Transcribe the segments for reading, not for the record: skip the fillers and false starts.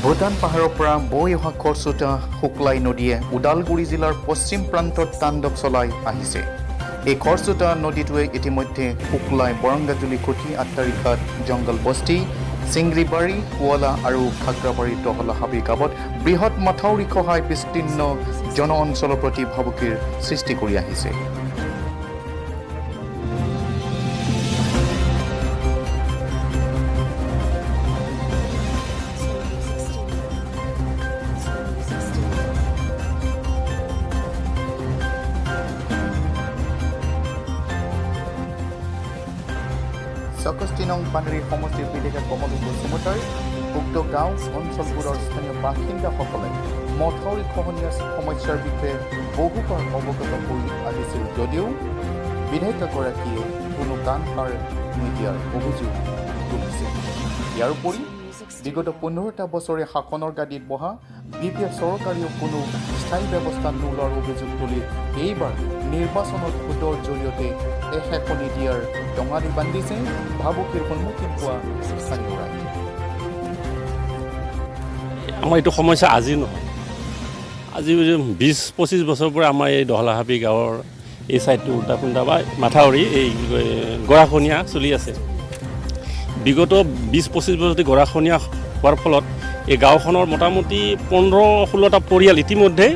ভূটান পাহাৰৰ পৰা বৈ অহা খৰচোতা শুক্লাই নদীয়ে ওদালগুৰি জিলাৰ পশ্চিম প্ৰান্তত তাণ্ডৱ চলাই আহিছে। এই খৰচোতা নদীটোৱে ইতিমধ্যে শুক্লাই বৰংগাজুলি খুটি আট্টাৰিঘাট জংগল বস্তি চিংৰিবাৰী কুৱালা আৰু খাগ্ৰাবাৰীৰ দহলা হাবি গাঁৱত বৃহৎ মাথাউৰি খহাই বিস্তীৰ্ণ জন অঞ্চলৰ প্ৰতি ভাবুকিৰ সৃষ্টি কৰি আহিছে। চৌষষ্ঠি নং পানেৰী সমষ্টিৰ বিধায়ক কমল বসুমতাৰী উক্ত গাঁও অঞ্চলবোৰৰ স্থানীয় বাসিন্দাসকলে মথাউৰি খহনীয়া সমস্যাৰ বিষয়ে বহুবাৰ অৱগত হৈ আহিছিল যদিও বিধায়িকাগৰাকীয়ে কোনো কাণ সাৰ নিদিয়াৰ অভিযোগ তুলিছে। ইয়াৰ উপৰি বিগত 15টা বছৰে শাসনৰ গাদীত বহা BPF চৰকাৰেও কোনো স্থায়ী ব্যৱস্থা নোলোৱাৰ অভিযোগ তুলি এইবাৰ নিৰ্বাচনত ভোটৰ জৰিয়তে এশেকনি দিয়াৰ টঙালি বান্ধিছে ভাবুকিৰ সন্মুখীন হোৱা স্থানীয় ৰাইজ। আমাৰ এইটো সমস্যা আজি নহয়, আজি 20-25 বছৰৰ পৰা আমাৰ এই দহলাহাবি গাঁৱৰ এই ছাইডটো উল্টা-পুল্টা বা মাথাউৰি এই গৰাখহনীয়া চলি আছে। বিগত 20-25 বছৰতে গৰাখহনীয়া হোৱাৰ ফলত এই গাঁওখনৰ মোটামুটি 15-16টা পৰিয়াল ইতিমধ্যে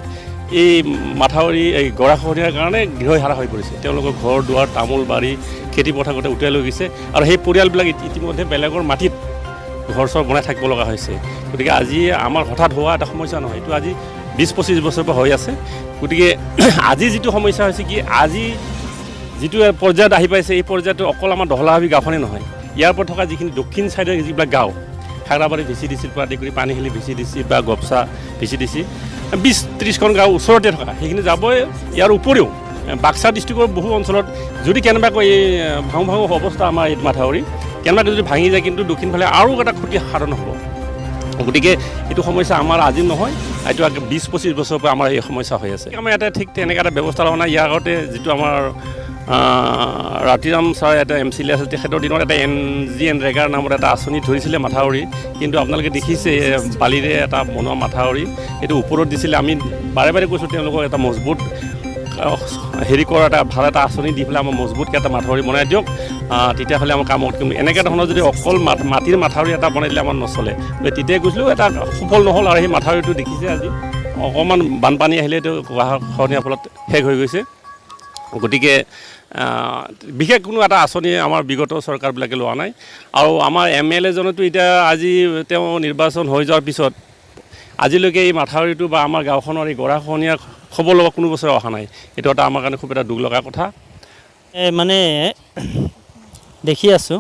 এই মাথাউৰি এই গৰাখহনীয়াৰ কাৰণে গৃহহাৰা হৈ পৰিছে। তেওঁলোকৰ ঘৰ দুৱাৰ তামোল বাৰী খেতি পথাৰ গোটেই উটাই লৈ গৈছে আৰু সেই পৰিয়ালবিলাক ইতিমধ্যে বেলেগৰ মাটিত ঘৰ চৰ বনাই থাকিব লগা হৈছে। গতিকে আজি আমাৰ হঠাৎ হোৱা এটা সমস্যা নহয়, এইটো আজি 20-25 বছৰৰ পৰা হৈ আছে। গতিকে আজি যিটো সমস্যা হৈছে কি, আজি যিটো পৰ্যায়ত আহি পাইছে এই পৰ্যায়টো অকল আমাৰ দহলাহাবি গাঁওখনেই নহয়, ইয়াৰ পৰা থকা যিখিনি দক্ষিণ ছাইডৰ যিবিলাক গাঁও খাগ্ৰাবাৰী VCDCৰ পৰা আদি কৰি পানীখালি VCDC বা গপচা VCDC 20-30খন গাঁও ওচৰতে থকা সেইখিনি যাবই। ইয়াৰ উপৰিও বাক্সা ডিষ্ট্ৰিক্টৰ বহু অঞ্চলত যদি কেনেবাকৈ এই ভাঙো অৱস্থা আমাৰ এই মাথাউৰি কেনেবাকৈ যদি ভাঙি যায় কিন্তু দক্ষিণ ফালে আৰু এটা ক্ষতি সাধন হ'ব। গতিকে এইটো সমস্যা আমাৰ আজি নহয়, এইটো 20-25 বছৰৰ পৰা আমাৰ এই সমস্যা হৈ আছে। আমাৰ ইয়াতে ঠিক তেনেকৈ এটা ব্যৱস্থা লোৱা নাই। ইয়াৰ আগতে যিটো আমাৰ ৰাতিৰাম ছাৰ এটা MCLA আছিল, তেখেতৰ দিনত এটা NGNৰেগাৰ নামত এটা আঁচনি ধৰিছিলে মাথাউৰি, কিন্তু আপোনালোকে দেখিছে বালিৰে এটা বনোৱা মাথাউৰি এইটো ওপৰত দিছিলে। আমি বাৰে বাৰে কৈছোঁ তেওঁলোকক এটা মজবুত হেৰি কৰা এটা ভাল এটা আঁচনি দি পেলাই আমাৰ মজবুতকৈ এটা মাথাউৰি বনাই দিয়ক, তেতিয়াহ'লে আমাৰ কামত। কিন্তু এনেকৈ ধৰণৰ যদি অকল মাটিৰ মাথাউৰি এটা বনাই দিলে আমাৰ নচলে। তেতিয়াই কৈছিলোঁ এটা সফল নহ'ল আৰু সেই মাথাউৰিটো দেখিছে আজি অকণমান বানপানী আহিলে এইটো গৰাখহনীয়াৰ ফলত শেষ হৈ গৈছে। গতিকে বিশেষ কোনো এটা আঁচনি আমাৰ বিগত চৰকাৰবিলাকে লোৱা নাই। আৰু আমাৰ MLA জনেতো এতিয়া আজি তেওঁ নিৰ্বাচন হৈ যোৱাৰ পিছত আজিলৈকে এই মাথাউৰিটো বা আমাৰ গাঁওখনৰ এই গৰাখহনীয়া খবৰ ল'ব কোনো বছৰ অহা নাই। এইটো এটা আমাৰ কাৰণে খুব এটা দুখ লগা কথা। মানে দেখি আছোঁ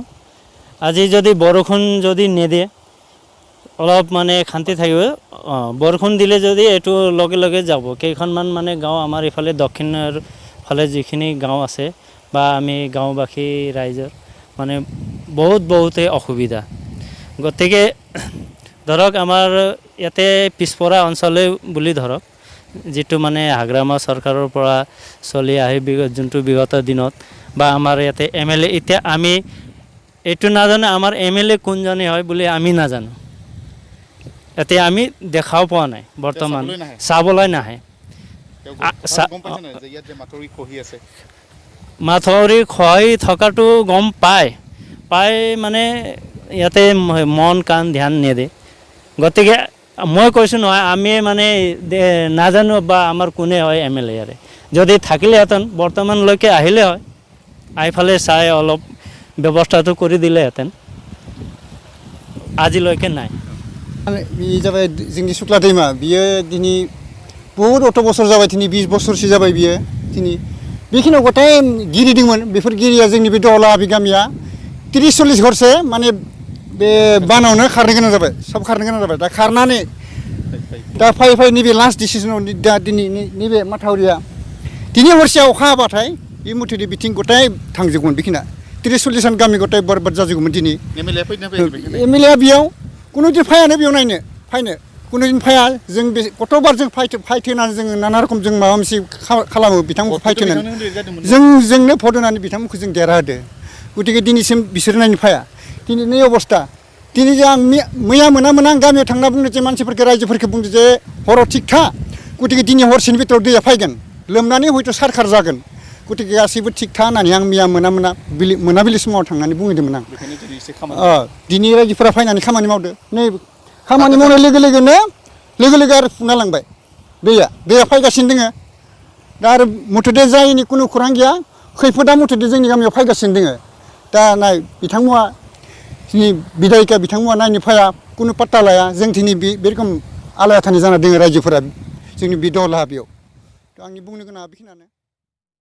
আজি যদি বৰষুণ যদি নিদিয়ে অলপ মানে শান্তি থাকিব। বৰষুণ দিলে যদি এইটো লগে লগে যাব। কেইখনমান মানে গাঁও আমাৰ ইফালে দক্ষিণৰ ফালে যিখিনি গাঁও আছে বা আমি গাঁওবাসী ৰাইজৰ মানে বহুতেই অসুবিধা। গতিকে ধৰক আমাৰ ইয়াতে পিছপৰা অঞ্চলে বুলি ধৰক যিটো মানে হাগ্ৰামা চৰকাৰৰ পৰা চলি আহি যোনটো বিগত দিনত বা আমাৰ ইয়াতে MLA, এতিয়া আমি এইটো নাজানো আমাৰ MLA কোনজনে হয় বুলি আমি নাজানো। এতিয়া আমি দেখাও পোৱা নাই, বৰ্তমান চাবলৈ নাহে। মাথাউৰি খহি থকাটো গম পাই মানে ইয়াতে মন কাণ ধ্যান নিদিয়ে। গতিকে মই কৈছোঁ নহয় আমি মানে নাজানো বা আমাৰ কোনে হয় MLA ইয়াৰে। যদি থাকিলেহেঁতেন বৰ্তমানলৈকে আহিলে হয়, আইফালে চাই অলপ ব্যৱস্থাটো কৰি দিলেহেঁতেন, আজিলৈকে নাই। बे जाबाय जोंनि सुक्ला दैमा, बियो दिनै बहुद अथ' बोसोर जाबाय, दिनै 20 बोसोरसो जाबाय बियो। दिनै बेखिनियाव गथाय गिरि दंमोन। बेफोर गिरिया जोंनि बे दहलाहाबि गामिया 30-40 घरसो माने बे बानावनो खारनो गोनां जाबाय, सब खारनो गोनां जाबाय। दा खारनानै दा फै नैबे लास्ट डिसिसनाव दा दिनै नैबे माथाउरिया दिनै हरसे अखा हाबाथाय बे मुथुरि बिथिं गथाय थांजोबगोन। बेखिना 30-40 जन गामि गथाय बरबाद जाजोबगौमोन। दिनै MLA बेयाव कुनु दिन फायानो बेयाव नायनो फायनो कुनु दिन फाया। जों बे गथ'बार जों फाइट होनानै जोङो नाना रखम जों माबा मोनसे खालामो बिथांमोनखौ फाइट होनानै जोंनो भट होनानै बिथांमोनखौ जों देरहाहोदो। गतिके दिनैसिम बिसोर नायनो फाया। दिनै नै अबस्था दिनै जे आं मैया मोना आं गामियाव थांना बुंदों जे मानसिफोरखौ रायजोफोरखौ बुंदों जे हराव थिग था गतिके दिनै हरसेनि भितराव दैया फैगोन लोमनानै हयथ' सारखार जागोन गतिके गासैबो थिग था होननानै आं मैया मोनाबिलि समाव थांनानै बुंहैदोंमोन आं दिनै रायजोफोरा फैनानै खामानि मावदो नै खामानि मावनाय लोगो आरो फुना लांबाय दैया फैगासिनो दोङो दा आरो मथ'दे जायनि कुनु खौरां गैया खैफोदा मथ'दे जोंनि गामियाव फैगासिनो दोङो दा नाय बिथांमोना जोंनि बिधायिका बिथांमोना नायनो फैया कुनु पात्ता लाया जों दिनै बे रोखोम आलाय आथानि जाना दोङो रायजोफोरा जोंनि बे दहला हाबियाव आंनि बुंनो गोनाङा बेखिनियानो